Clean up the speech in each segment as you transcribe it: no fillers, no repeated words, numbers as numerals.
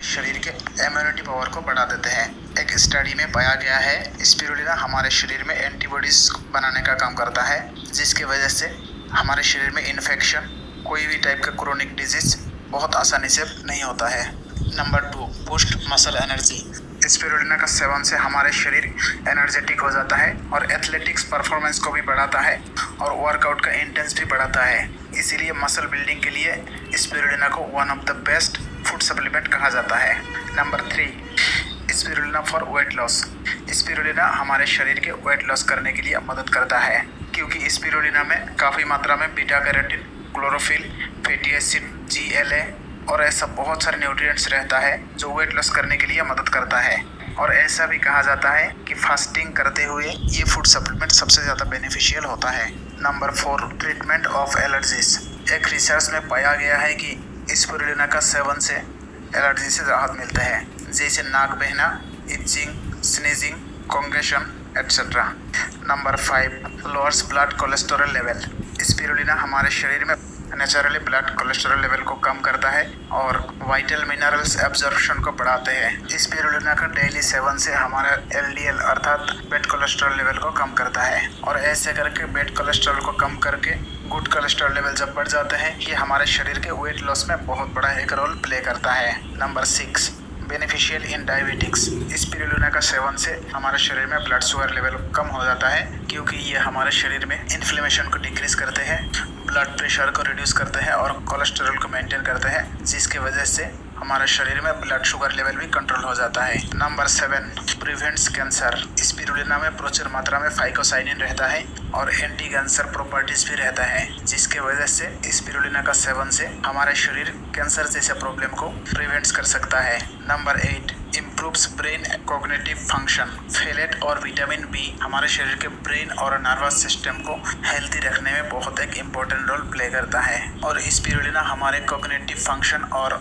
शरीर के immunity power को बढ़ा देते हैं। एक स्टडी में पाया गया है स्पिरुलिना हमारे शरीर में एंटीबॉडीज बनाने का काम करता है, जिसकी वजह से हमारे शरीर में इन्फेक्शन, कोई भी टाइप का क्रोनिक डिजीज बहुत आसानी से नहीं होता है। Number 2, boost muscle energy. Spirulina का सेवन से हमारे शरीर एनर्जेटिक हो जाता है और एथलेटिक्स परफॉर्मेंस को भी बढ़ाता है और वर्कआउट का इंटेंसिटी बढ़ाता है। इसीलिए मसल बिल्डिंग के लिए स्पिरुलिना को one of the best food supplement कहा जाता है। Number 3, spirulina for weight loss. Spirulina हमारे शरीर के वेट लॉस करने के लिए मदद करता है, क्योंकि स्पिरुलिना में काफ़ी मात्रा में beta carotene, chlorophyll, fatty acid, GLA और ऐसा बहुत सारे न्यूट्रिएंट्स रहता है जो वेट लॉस करने के लिए मदद करता है। और ऐसा भी कहा जाता है कि फास्टिंग करते हुए ये फूड सप्लीमेंट सबसे ज़्यादा बेनिफिशियल होता है। Number 4, treatment of allergies. एक रिसर्च में पाया गया है कि स्पिरुलिना का सेवन से एलर्जी से राहत मिलता है, जैसे नाक बहना, itching, sneezing, congestion etcetera. Number 5, lowers blood cholesterol level. Spirulina हमारे शरीर में नेचुरली ब्लड कोलेस्ट्रॉल लेवल को कम करता है और वाइटल मिनरल्स एब्जॉर्प्शन को बढ़ाते हैं। स्पिरुलिना का डेली सेवन से हमारा LDL अर्थात बैड कोलेस्ट्रॉल लेवल को कम करता है, और ऐसे करके बैड कोलेस्ट्रॉल को कम करके गुड कोलेस्ट्रॉल लेवल जब बढ़ जाते हैं, ये हमारे शरीर के वेट लॉस में बहुत बड़ा एक रोल प्ले करता है। Number 6, beneficial in diabetics. Spirulina का सेवन से हमारे शरीर में ब्लड शुगर लेवल कम हो जाता है, क्योंकि ये हमारे शरीर में इन्फ्लेमेशन को डिक्रीज करते हैं, ब्लड प्रेशर को रिड्यूस करते हैं और कोलेस्ट्रॉल को मेंटेन करते हैं, जिसकी वजह से हमारे शरीर में ब्लड शुगर लेवल भी कंट्रोल हो जाता है। Number 7, prevents cancer. स्पिरुलिना में प्रचुर मात्रा में फाइकोसाइनिन रहता है और एंटी कैंसर प्रॉपर्टीज भी रहता है, जिसके वजह से स्पिरुलिना का सेवन से हमारे शरीर कैंसर जैसे प्रॉब्लम को प्रिवेंट कर सकता है। Number 8, improves brain cognitive function. Fallot और विटामिन B हमारे शरीर के ब्रेन और नर्वस सिस्टम को हेल्दी रखने में बहुत एक इम्पोर्टेंट रोल प्ले करता है, और स्पिरुलिना हमारे कॉग्निटिव फंक्शन और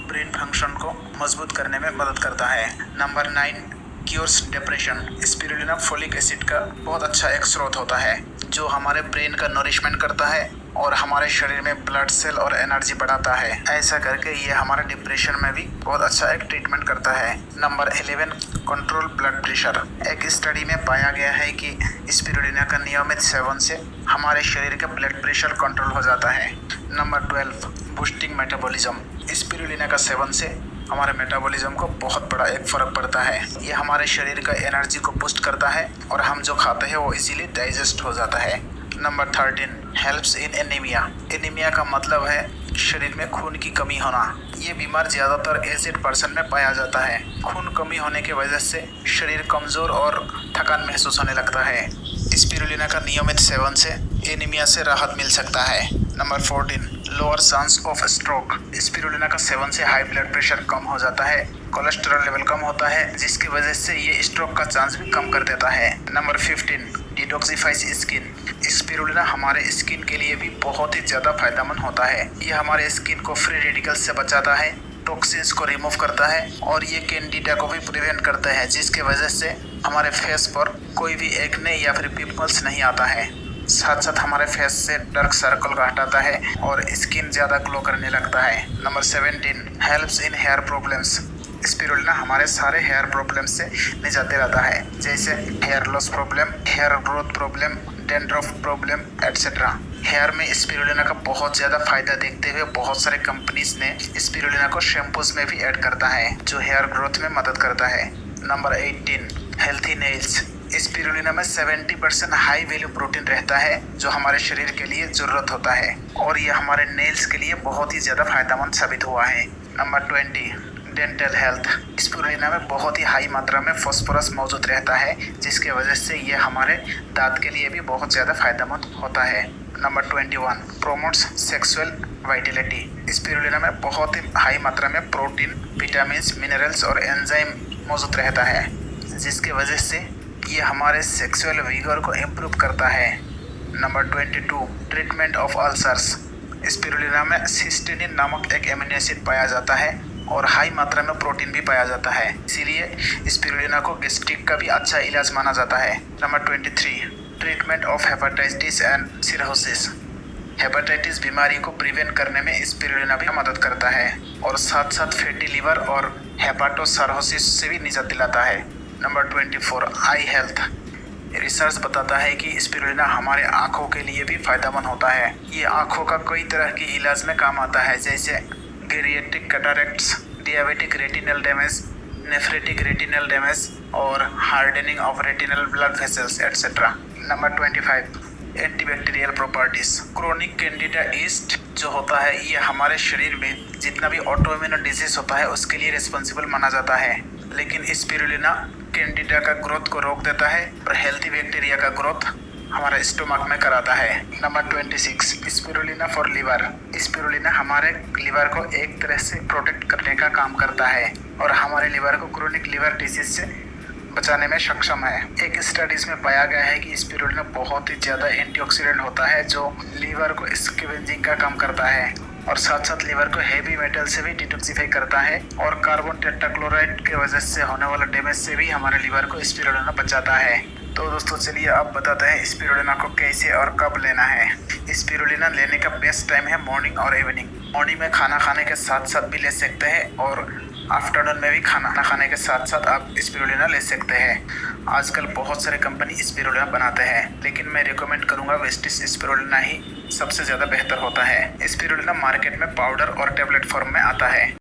ब्रेन फंक्शन को मजबूत करने में मदद करता है। Number 9, cures depression. Spirulina folic acid का बहुत अच्छा एक स्रोत होता है, जो हमारे ब्रेन का नरिशमेंट करता है और हमारे शरीर में ब्लड सेल और एनर्जी बढ़ाता है। ऐसा करके ये हमारे डिप्रेशन में भी बहुत अच्छा एक ट्रीटमेंट करता है। Number 11, control blood pressure. एक स्टडी में पाया गया है कि स्पिरुलिना का नियमित सेवन से हमारे शरीर का ब्लड प्रेशर कंट्रोल हो जाता है। Number 12, boosting metabolism. स्पिरुलिना का सेवन से हमारे मेटाबॉलिज्म को बहुत बड़ा एक फ़र्क पड़ता है। ये हमारे शरीर का एनर्जी को बूस्ट करता है और हम जो खाते हैं वो इजीली डाइजेस्ट हो जाता है। Number 13, helps in anaemia. Anaemia का मतलब है शरीर में खून की कमी होना। ये बीमार ज़्यादातर एजेड पर्सन में पाया जाता है। खून कमी होने की वजह से शरीर कमज़ोर और थकान महसूस होने लगता है। स्पिरुलिना का नियमित सेवन से एनीमिया से राहत मिल सकता है। Number 14, lower chance of stroke. Spirulina का सेवन से हाई ब्लड प्रेशर कम हो जाता है, कोलेस्ट्रॉल लेवल कम होता है, जिसकी वजह से ये स्ट्रोक का चांस भी कम कर देता है। Number 15, detoxifies skin. स्पिरुलिना हमारे स्किन के लिए भी बहुत ही ज़्यादा फायदेमंद होता है। ये हमारे स्किन को फ्री रेडिकल्स से बचाता है, टॉक्सिन्स को रिमूव करता है और ये कैंडिडा को भी प्रिवेंट करता है, जिसके वजह से हमारे फेस पर कोई भी एक्ने या फिर पिंपल्स नहीं आता है। साथ साथ हमारे फेस से डार्क सर्कल को हटाता है और स्किन ज़्यादा ग्लो करने लगता है। Number 17, helps in hair problems. Spirulina हमारे सारे हेयर प्रॉब्लम से निजात रहता है, जैसे hair loss problem, hair growth problem, dandruff problem etcetera. Hair में स्पिरुलिना का बहुत ज़्यादा फायदा देखते हुए बहुत सारे कंपनीज ने स्पिरुलिना को शैम्पूज में भी ऐड करता है, जो हेयर ग्रोथ में मदद करता है। Number 18, healthy nails. स्पिरुलिना में 70% हाई वैल्यू प्रोटीन रहता है, जो हमारे शरीर के लिए ज़रूरत होता है, और ये हमारे नेल्स के लिए बहुत ही ज़्यादा फायदेमंद साबित हुआ है। Number 20, dental health. स्पिरुलिना में बहुत ही हाई मात्रा में फास्फोरस मौजूद रहता है, जिसके वजह से ये हमारे दांत के लिए भी बहुत ज़्यादा फायदेमंद होता है। Number 21, promotes sexual Vitality. Spirulina में बहुत ही हाई मात्रा में प्रोटीन, विटामिन्स, मिनरल्स और एंजाइम मौजूद रहता है, जिसकी वजह से ये हमारे सेक्सुअल विगोर को इम्प्रूव करता है। Number 22, treatment of ulcers. Spirulina में सिस्टीन नामक एक एमिनो एसिड पाया जाता है और हाई मात्रा में प्रोटीन भी पाया जाता है, इसीलिए स्पिरुलिना को गैस्ट्रिक का भी अच्छा इलाज माना जाता है। Number 23, treatment of hepatitis and cirrhosis. Hepatitis बीमारी को प्रिवेंट करने में स्पिरुलिना भी मदद करता है और साथ साथ फैटी लिवर और हेपाटोसार्कोसिस से भी निजात दिलाता है। नंबर 24, आई हेल्थ। रिसर्च बताता है कि स्पिरुलिना हमारे आँखों के लिए भी फायदेमंद होता है। ये आँखों का कई तरह के इलाज में काम आता है, जैसे geriatric cataracts, diabetic retinal damage, nephritic retinal damage और hardening of retinal blood vessels etcetera. Number 25, antibacterial properties. Chronic candida yeast जो होता है ये हमारे शरीर में जितना भी ऑटोइम्यून डिजीज होता है उसके लिए रिस्पॉन्सिबल माना जाता है, लेकिन स्पिरुलिना कैंडिडा का ग्रोथ को रोक देता है और हेल्थी बैक्टीरिया का ग्रोथ हमारे स्टोमक में कराता है। Number 26, spirulina for liver. Spirulina हमारे लिवर को एक तरह से प्रोटेक्ट करने का काम करता है और हमारे लिवर को क्रोनिक लिवर डिजीज से बचाने में सक्षम है। एक स्टडीज में पाया गया है कि स्पिरुलिना बहुत ही ज़्यादा एंटीऑक्सीडेंट होता है जो लिवर को स्कैवेंजिंग का काम करता है और साथ साथ लिवर को हेवी मेटल से भी डिटॉक्सिफाई करता है और कार्बन टेट्राक्लोराइड के वजह से होने वाला डैमेज से भी हमारे लिवर को स्पिरुलिना बचाता है। तो दोस्तों चलिए अब बताते हैं स्पिरुलिना को कैसे और कब लेना है। स्पिरुलिना लेने का बेस्ट टाइम है मॉर्निंग और इवनिंग। मॉर्निंग में खाना खाने के साथ साथ भी ले सकते हैं और आफ्टरनून में भी खाना खाने के साथ साथ आप स्पिरुलिना ले सकते हैं। आजकल बहुत सारे कंपनी स्पिरुलिना बनाते हैं, लेकिन मैं रिकमेंड करूंगा वेस्टिज स्पिरुलिना ही सबसे ज़्यादा बेहतर होता है। स्पिरुलिना मार्केट में पाउडर और टेबलेट फॉर्म में आता है।